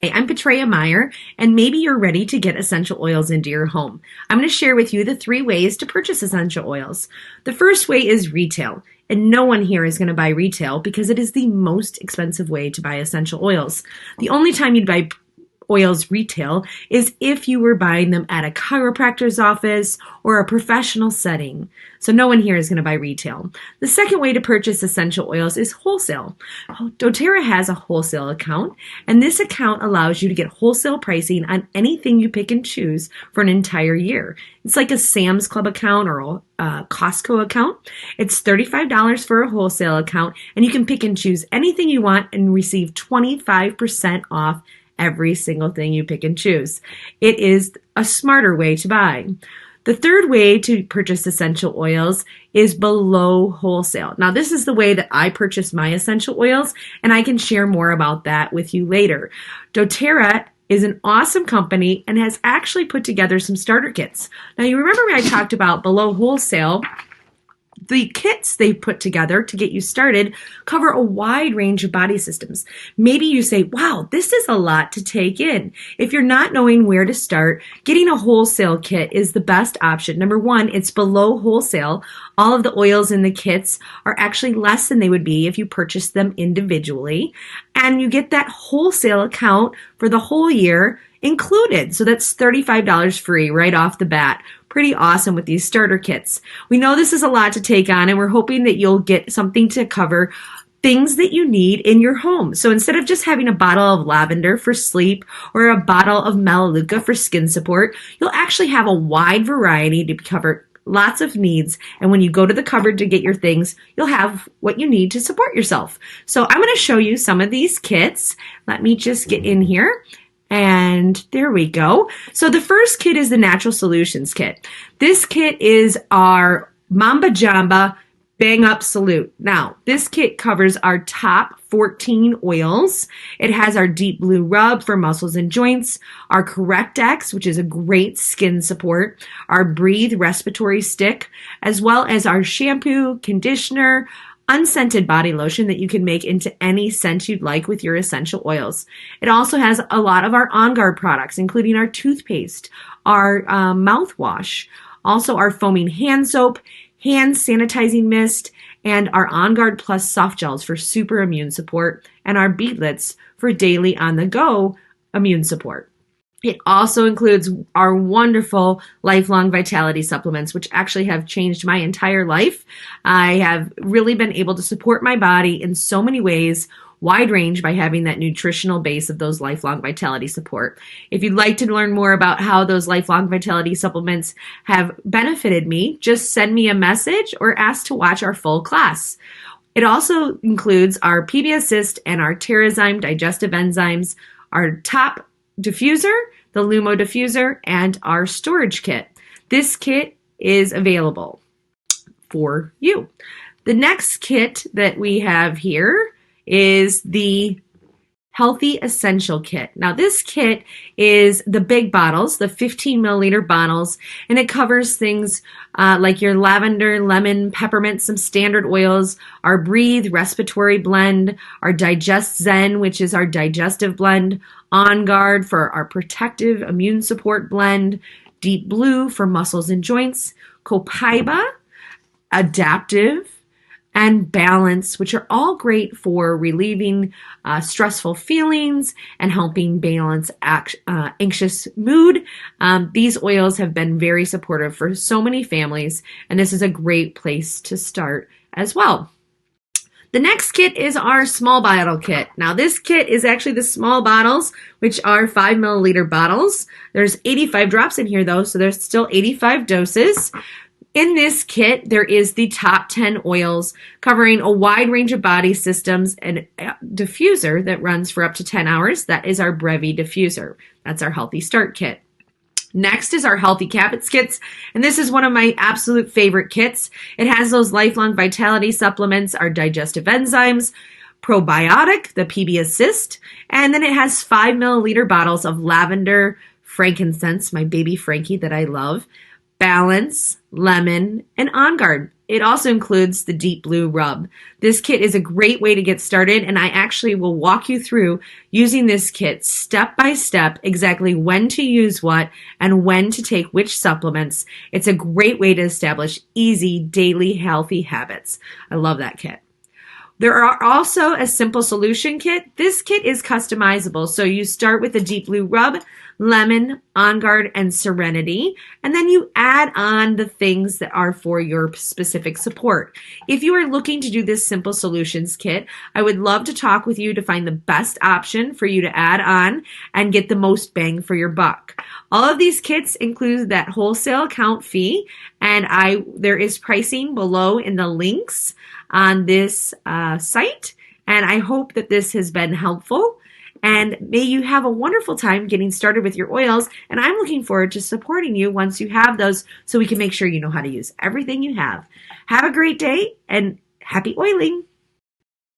Hey, I'm Petrea Meyer, and maybe you're ready to get essential oils into your home. I'm going to share with you the 3 ways to purchase essential oils. The first way is retail, and no one here is going to buy retail because it is the most expensive way to buy essential oils. The only time you'd buy oils retail is if you were buying them at a chiropractor's office or a professional setting. So no one here is going to buy retail. The second way to purchase essential oils is wholesale. doTERRA has a wholesale account, and this account allows you to get wholesale pricing on anything you pick and choose for an entire year. It's like a Sam's Club account or a Costco account. It's $35 for a wholesale account, and you can pick and choose anything you want and receive 25% off every single thing you pick and choose. It is a smarter way to buy. The third way to purchase essential oils is below wholesale. Now, this is the way that I purchase my essential oils, and I can share more about that with you later. doTERRA is an awesome company and has actually put together some starter kits. Now, you remember when I talked about below wholesale? The kits they put together to get you started cover a wide range of body systems. Maybe you say, wow, this is a lot to take in. If you're not knowing where to start, getting a wholesale kit is the best option. Number one, it's below wholesale. All of the oils in the kits are actually less than they would be if you purchased them individually. And you get that wholesale account for the whole year included. So that's $35 free right off the bat. Pretty awesome with these starter kits. We know this is a lot to take on, and we're hoping that you'll get something to cover things that you need in your home. So instead of just having a bottle of lavender for sleep or a bottle of melaleuca for skin support, you'll actually have a wide variety to cover lots of needs. And when you go to the cupboard to get your things, you'll have what you need to support yourself. So I'm going to show you some of these kits. Let me just get in here. And there we go. So the first kit is the Natural Solutions kit. This kit is our Mamba Jamba Bang Up Salute. Now, this kit covers our top 14 oils. It has our Deep Blue Rub for muscles and joints, our Correct-X, which is a great skin support, our Breathe Respiratory Stick, as well as our shampoo, conditioner, unscented body lotion that you can make into any scent you'd like with your essential oils. It also has a lot of our On Guard products, including our toothpaste, our mouthwash, also our foaming hand soap, hand sanitizing mist, and our On Guard Plus soft gels for super immune support, and our beadlets for daily on-the-go immune support. It also includes our wonderful lifelong vitality supplements, which actually have changed my entire life. I have really been able to support my body in so many ways, wide range, by having that nutritional base of those lifelong vitality support. If you'd like to learn more about how those lifelong vitality supplements have benefited me, just send me a message or ask to watch our full class. It also includes our PB Assist and our Terrazyme digestive enzymes, our top diffuser, the Lumo diffuser, and our storage kit. This kit is available for you. The next kit that we have here is the Healthy Essential Kit. Now, this kit is the big bottles, the 15 milliliter bottles, and it covers things like your lavender, lemon, peppermint, some standard oils, our Breathe Respiratory Blend, our Digest Zen, which is our digestive blend, On Guard for our protective immune support blend, Deep Blue for muscles and joints, Copaiba, Adaptive, and Balance, which are all great for relieving stressful feelings and helping balance anxious mood. These oils have been very supportive for so many families, and this is a great place to start as well. The next kit is our small bottle kit. Now, this kit is actually the small bottles, which are 5 milliliter bottles. There's 85 drops in here, though, so there's still 85 doses. In this kit, there is the top 10 oils covering a wide range of body systems and a diffuser that runs for up to 10 hours. That is our Brevi diffuser. That's our Healthy Start kit. Next is our Healthy Cabot Kits, and this is one of my absolute favorite kits. It has those lifelong vitality supplements, our digestive enzymes, probiotic, the PB Assist, and then it has 5 milliliter bottles of lavender, frankincense, my baby Frankie that I love, Balance, Lemon, and On Guard. It also includes the Deep Blue Rub. This kit is a great way to get started, and I actually will walk you through using this kit step by step, exactly when to use what and when to take which supplements. It's a great way to establish easy daily healthy habits. I love that kit. There are also a simple solution kit. This kit is customizable. So you start with the Deep Blue Rub, Lemon, On Guard, and Serenity, and then you add on the things that are for your specific support. If you are looking to do this simple solutions kit, I would love to talk with you to find the best option for you to add on and get the most bang for your buck. All of these kits include that wholesale account fee, and there is pricing below in the links on this site, and I hope that this has been helpful, and may you have a wonderful time getting started with your oils, and I'm looking forward to supporting you once you have those so we can make sure you know how to use everything you have. Have a great day and happy oiling!